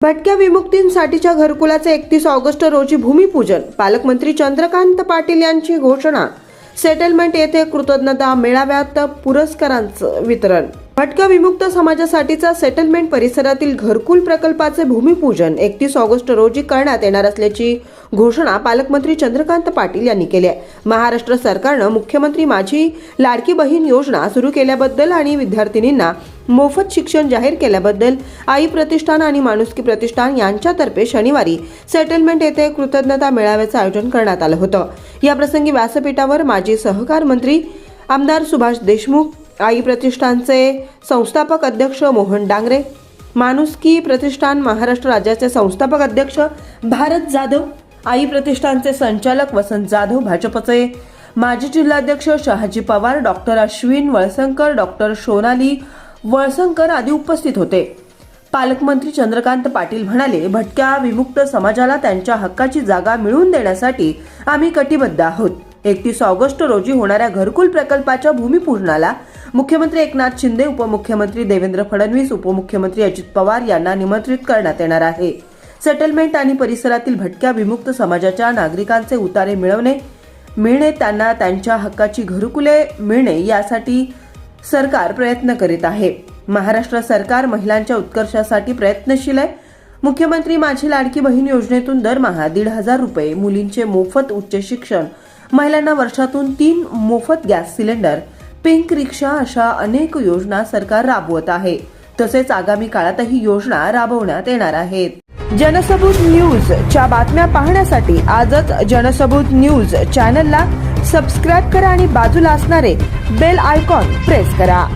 भटक्या विमुक्तींसाठीच्या घरकुलाचे 31 ऑगस्ट रोजी भूमिपूजन. पालकमंत्री चंद्रकांत पाटील यांची घोषणा. सेटलमेंट येथे कृतज्ञता मेळाव्यात पुरस्कारांचं वितरण. भटक्या विमुक्त समाजासाठीचा सेटलमेंट परिसरातील घरकुल प्रकल्पाचे भूमिपूजन 31 ऑगस्ट रोजी करण्यात येणार असल्याची घोषणा पालकमंत्री चंद्रकांत पाटील यांनी केली आहे. महाराष्ट्र सरकारनं मुख्यमंत्री माझी लाडकी बहीण योजना सुरू केल्याबद्दल आणि विद्यार्थिनींना मोफत शिक्षण जाहीर केल्याबद्दल आई प्रतिष्ठान आणि माणुसकी प्रतिष्ठान यांच्यातर्फे शनिवारी सेटलमेंट येथे कृतज्ञता मेळाव्याचं आयोजन करण्यात आलं होतं. या प्रसंगी व्यासपीठावर माजी सहकार मंत्री आमदार सुभाष देशमुख, आई प्रतिष्ठानचे संस्थापक अध्यक्ष मोहन डांगरे, माणुसकी प्रतिष्ठान महाराष्ट्र राज्याचे संस्थापक अध्यक्ष भारत जाधव, आई प्रतिष्ठानचे संचालक वसंत जाधव, भाजपचे माजी जिल्हाध्यक्ष शहाजी पवार, डॉक्टर अश्विन वळसंकर, डॉक्टर सोनाली वळसंकर आदी उपस्थित होते. पालकमंत्री चंद्रकांत पाटील म्हणाले, भटक्या विमुक्त समाजाला त्यांच्या हक्काची जागा मिळवून देण्यासाठी आम्ही कटिबद्ध आहोत. 31 ऑगस्ट रोजी होणाऱ्या घरकुल प्रकल्पाच्या भूमिपूजनाला मुख्यमंत्री एकनाथ शिंदे, उपमुख्यमंत्री देवेंद्र फडणवीस, उपमुख्यमंत्री अजित पवार यांना निमंत्रित करण्यात येणार आहे. सेटलमेंट आणि परिसरातील भटक्या विमुक्त समाजाच्या नागरिकांचे उतारे मिळणे, त्यांना त्यांच्या हक्काची घरकुले मिळणे यासाठी सरकार प्रयत्न करीत आहे. महाराष्ट्र सरकार महिलांच्या उत्कर्षासाठी प्रयत्नशील आहे. मुख्यमंत्री माझी लाडकी बहीण योजनेतून दरमहा 1,500 रुपये, मुलींचे मोफत उच्च शिक्षण, महिलांना वर्षातून 3 मोफत गॅस सिलेंडर, पिंक रिक्षा अशा अनेक योजना सरकार राबवत आहे. तसेच आगामी काळातही योजना राबवण्यात येणार आहेत. जनसबूत न्यूजच्या बातम्या पाहण्यासाठी आजच जनसबूत न्यूज चॅनलला सबस्क्राईब करा आणि बाजूला असणारे बेल आयकॉन प्रेस करा.